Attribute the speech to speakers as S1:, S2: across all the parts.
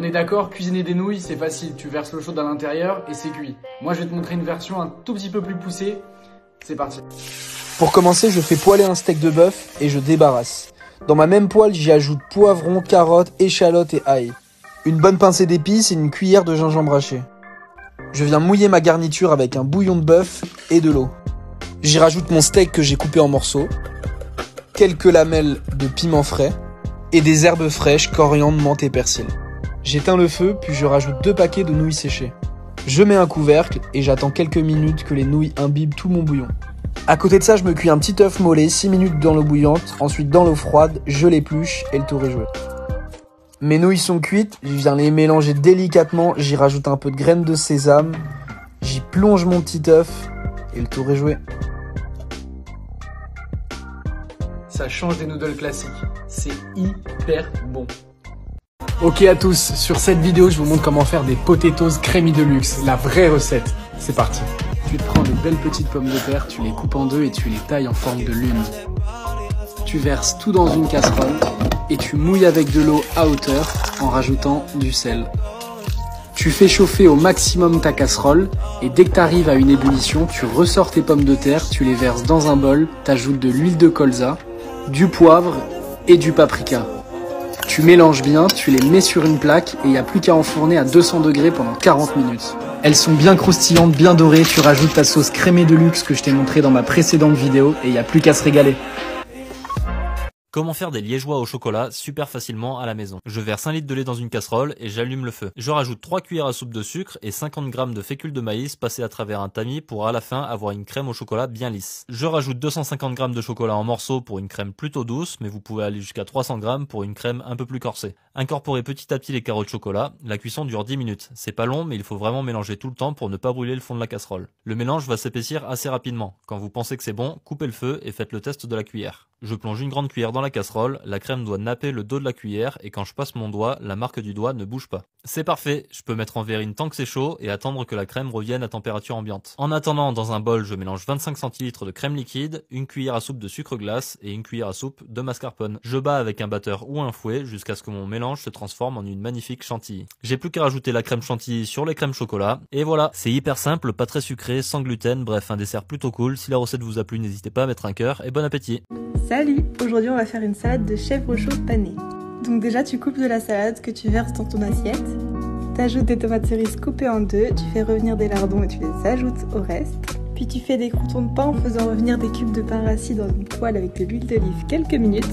S1: On est d'accord, cuisiner des nouilles, c'est facile. Tu verses l'eau chaude à l'intérieur et c'est cuit. Moi, je vais te montrer une version un tout petit peu plus poussée. C'est parti.
S2: Pour commencer, je fais poêler un steak de bœuf et je débarrasse. Dans ma même poêle, j'y ajoute poivron, carottes, échalotes et ail. Une bonne pincée d'épices et une cuillère de gingembre haché. Je viens mouiller ma garniture avec un bouillon de bœuf et de l'eau. J'y rajoute mon steak que j'ai coupé en morceaux, quelques lamelles de piment frais et des herbes fraîches, coriandre, menthe et persil. J'éteins le feu, puis je rajoute 2 paquets de nouilles séchées. Je mets un couvercle et j'attends quelques minutes que les nouilles imbibent tout mon bouillon. À côté de ça, je me cuis un petit œuf mollet, 6 minutes dans l'eau bouillante, ensuite dans l'eau froide, je l'épluche et le tour est joué. Mes nouilles sont cuites, je viens les mélanger délicatement, j'y rajoute un peu de graines de sésame, j'y plonge mon petit œuf et le tour est joué.
S1: Ça change des noodles classiques. C'est hyper bon. Ok à tous, sur cette vidéo, je vous montre comment faire des potatoes creamy de luxe, la vraie recette. C'est parti. Tu te prends de belles petites pommes de terre, tu les coupes en deux et tu les tailles en forme de lune. Tu verses tout dans une casserole et tu mouilles avec de l'eau à hauteur en rajoutant du sel. Tu fais chauffer au maximum ta casserole et dès que tu arrives à une ébullition, tu ressors tes pommes de terre, tu les verses dans un bol, tu ajoutes de l'huile de colza, du poivre et du paprika. Tu mélanges bien, tu les mets sur une plaque et il n'y a plus qu'à enfourner à 200 degrés pendant 40 minutes. Elles sont bien croustillantes, bien dorées, tu rajoutes ta sauce crémée de luxe que je t'ai montré dans ma précédente vidéo et il n'y a plus qu'à se régaler.
S3: Comment faire des liégeois au chocolat super facilement à la maison. Je verse 1 litre de lait dans une casserole et j'allume le feu. Je rajoute 3 cuillères à soupe de sucre et 50 g de fécule de maïs passés à travers un tamis pour à la fin avoir une crème au chocolat bien lisse. Je rajoute 250 g de chocolat en morceaux pour une crème plutôt douce, mais vous pouvez aller jusqu'à 300 g pour une crème un peu plus corsée. Incorporez petit à petit les carreaux de chocolat. La cuisson dure 10 minutes. C'est pas long, mais il faut vraiment mélanger tout le temps pour ne pas brûler le fond de la casserole. Le mélange va s'épaissir assez rapidement. Quand vous pensez que c'est bon, coupez le feu et faites le test de la cuillère. Je plonge une grande cuillère dans la casserole, la crème doit napper le dos de la cuillère et quand je passe mon doigt, la marque du doigt ne bouge pas. C'est parfait, je peux mettre en verrine tant que c'est chaud et attendre que la crème revienne à température ambiante. En attendant, dans un bol, je mélange 25 centilitres de crème liquide, une cuillère à soupe de sucre glace et une cuillère à soupe de mascarpone. Je bats avec un batteur ou un fouet jusqu'à ce que mon mélange se transforme en une magnifique chantilly. J'ai plus qu'à rajouter la crème chantilly sur les crèmes chocolat et voilà, c'est hyper simple, pas très sucré, sans gluten, bref un dessert plutôt cool. Si la recette vous a plu, n'hésitez pas à mettre un cœur et bon appétit.
S4: Salut! Aujourd'hui on va faire une salade de chèvre chaud panée. Donc déjà tu coupes de la salade que tu verses dans ton assiette. Tu ajoutes des tomates cerises coupées en deux, tu fais revenir des lardons et tu les ajoutes au reste. Puis tu fais des croûtons de pain en faisant revenir des cubes de pain rassis dans une poêle avec de l'huile d'olive quelques minutes.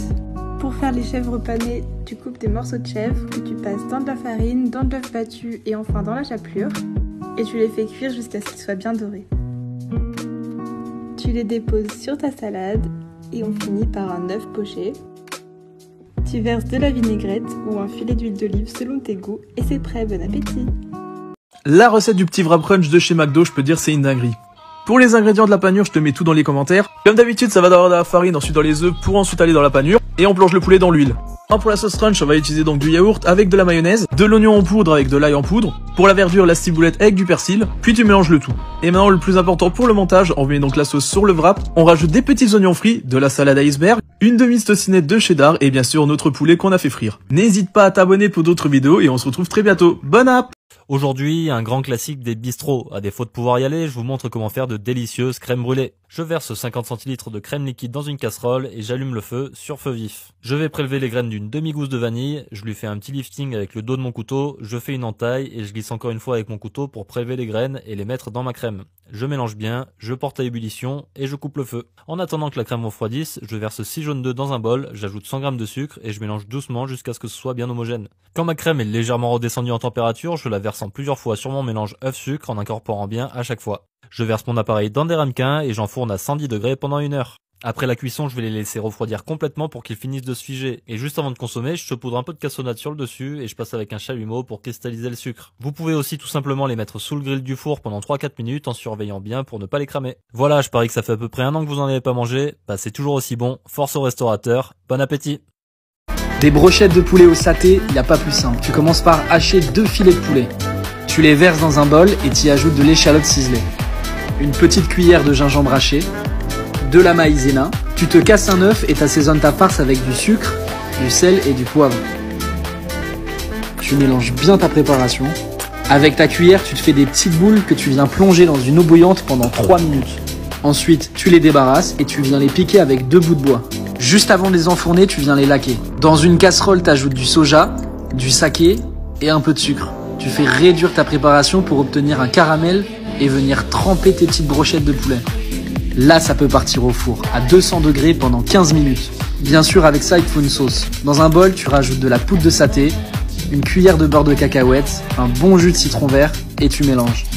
S4: Pour faire les chèvres panées, tu coupes des morceaux de chèvre que tu passes dans de la farine, dans de l'œuf battu et enfin dans la chapelure. Et tu les fais cuire jusqu'à ce qu'ils soient bien dorés. Tu les déposes sur ta salade et on finit par un œuf poché. Tu verses de la vinaigrette ou un filet d'huile d'olive selon tes goûts et c'est prêt, bon appétit!
S5: La recette du petit wrap brunch de chez McDo, je peux dire c'est une dinguerie. Pour les ingrédients de la panure, je te mets tout dans les commentaires. Comme d'habitude, ça va d'abord dans la farine, ensuite dans les œufs pour ensuite aller dans la panure et on plonge le poulet dans l'huile. Pour la sauce crunch, on va utiliser donc du yaourt avec de la mayonnaise, de l'oignon en poudre avec de l'ail en poudre, pour la verdure, la ciboulette avec du persil, puis tu mélanges le tout. Et maintenant le plus important pour le montage, on met donc la sauce sur le wrap, on rajoute des petits oignons frits, de la salade iceberg, une demi-stoccinette de cheddar et bien sûr notre poulet qu'on a fait frire. N'hésite pas à t'abonner pour d'autres vidéos et on se retrouve très bientôt. Bonne app!
S3: Aujourd'hui, un grand classique des bistrots. À défaut de pouvoir y aller, je vous montre comment faire de délicieuses crèmes brûlées. Je verse 50 centilitres de crème liquide dans une casserole et j'allume le feu sur feu vif. Je vais prélever les graines d'une demi-gousse de vanille, je lui fais un petit lifting avec le dos de mon couteau, je fais une entaille et je glisse encore une fois avec mon couteau pour prélever les graines et les mettre dans ma crème. Je mélange bien, je porte à ébullition et je coupe le feu. En attendant que la crème refroidisse, je verse 6 jaunes d'œufs dans un bol, j'ajoute 100 g de sucre et je mélange doucement jusqu'à ce que ce soit bien homogène. Quand ma crème est légèrement redescendue en température, je la verse en plusieurs fois sur mon mélange œuf-sucre en incorporant bien à chaque fois. Je verse mon appareil dans des ramequins et j'enfourne à 110 degrés pendant 1 heure. Après la cuisson, je vais les laisser refroidir complètement pour qu'ils finissent de se figer. Et juste avant de consommer, je saupoudre un peu de cassonade sur le dessus et je passe avec un chalumeau pour cristalliser le sucre. Vous pouvez aussi tout simplement les mettre sous le grill du four pendant 3-4 minutes en surveillant bien pour ne pas les cramer. Voilà, je parie que ça fait à peu près 1 an que vous en avez pas mangé. Bah c'est toujours aussi bon. Force au restaurateur. Bon appétit!
S2: Des brochettes de poulet au saté, y a pas plus simple. Tu commences par hacher 2 filets de poulet. Tu les verses dans un bol et tu y ajoutes de l'échalote ciselée. Une petite cuillère de gingembre haché, de la maïzena, tu te casses un œuf et t'assaisonnes ta farce avec du sucre, du sel et du poivre. tu mélanges bien ta préparation. Avec ta cuillère, tu te fais des petites boules que tu viens plonger dans une eau bouillante pendant 3 minutes. Ensuite, tu les débarrasses et tu viens les piquer avec 2 bouts de bois. Juste avant de les enfourner, tu viens les laquer. Dans une casserole, tu ajoutes du soja, du saké et un peu de sucre. Tu fais réduire ta préparation pour obtenir un caramel et venir tremper tes petites brochettes de poulet. Là, ça peut partir au four à 200 degrés pendant 15 minutes. Bien sûr, avec ça, il te faut une sauce. Dans un bol, tu rajoutes de la poudre de saté, une cuillère de beurre de cacahuète, un bon jus de citron vert et tu mélanges.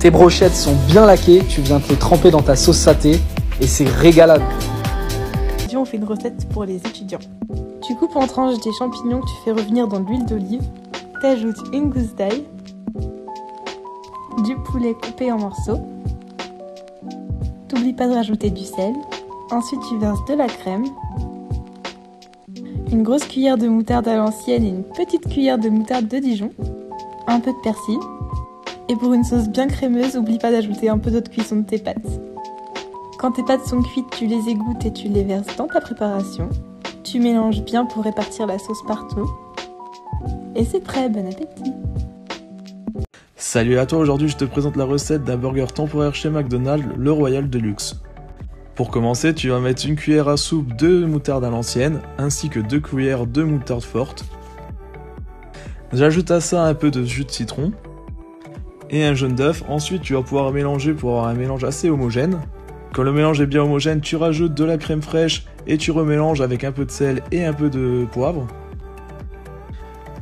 S2: Tes brochettes sont bien laquées, tu viens te les tremper dans ta sauce saté et c'est régalade.
S4: Aujourd'hui, on fait une recette pour les étudiants. Tu coupes en tranches des champignons que tu fais revenir dans de l'huile d'olive. T'ajoutes une gousse d'ail, du poulet coupé en morceaux. T'oublies pas de rajouter du sel. Ensuite, tu verses de la crème, une grosse cuillère de moutarde à l'ancienne et une petite cuillère de moutarde de Dijon, un peu de persil. Et pour une sauce bien crémeuse, n'oublie pas d'ajouter un peu d'eau de cuisson de tes pâtes. Quand tes pâtes sont cuites, tu les égouttes et tu les verses dans ta préparation. Tu mélanges bien pour répartir la sauce partout. Et c'est prêt, bon appétit!
S5: Salut à toi, aujourd'hui je te présente la recette d'un burger temporaire chez McDonald's, le Royal Deluxe. Pour commencer, tu vas mettre une cuillère à soupe de moutarde à l'ancienne, ainsi que 2 cuillères de moutarde forte. J'ajoute à ça un peu de jus de citron et un jaune d'œuf. Ensuite, tu vas pouvoir mélanger pour avoir un mélange assez homogène. Quand le mélange est bien homogène, tu rajoutes de la crème fraîche et tu remélanges avec un peu de sel et un peu de poivre.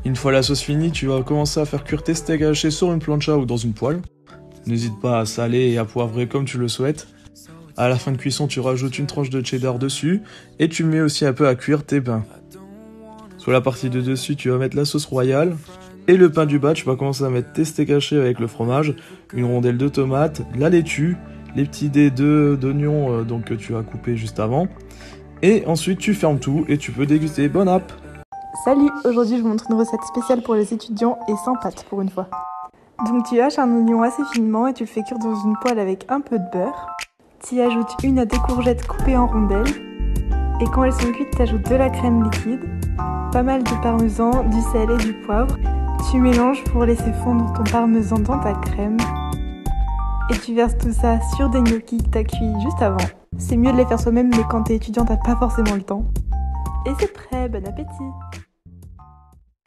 S5: Une fois la sauce finie, tu vas commencer à faire cuire tes steaks hachés sur une plancha ou dans une poêle. N'hésite pas à saler et à poivrer comme tu le souhaites. À la fin de cuisson, tu rajoutes une tranche de cheddar dessus et tu mets aussi un peu à cuire tes pains. Sur la partie de dessus, tu vas mettre la sauce royale et le pain du bas. Tu vas commencer à mettre tes steaks hachés avec le fromage, une rondelle de tomate, la laitue, les petits dés d'oignons que tu as coupés juste avant. Et ensuite, tu fermes tout et tu peux déguster. Bon app!
S4: Salut! Aujourd'hui, je vous montre une recette spéciale pour les étudiants et sans pâte pour une fois. Donc tu haches un oignon assez finement et tu le fais cuire dans une poêle avec un peu de beurre. Tu y ajoutes 1 à 2 courgettes coupées en rondelles. Et quand elles sont cuites, tu ajoutes de la crème liquide, pas mal de parmesan, du sel et du poivre. Tu mélanges pour laisser fondre ton parmesan dans ta crème. Et tu verses tout ça sur des gnocchis que tu as cuits juste avant. C'est mieux de les faire soi-même, mais quand t'es étudiant, t'as pas forcément le temps. Et c'est prêt, bon appétit!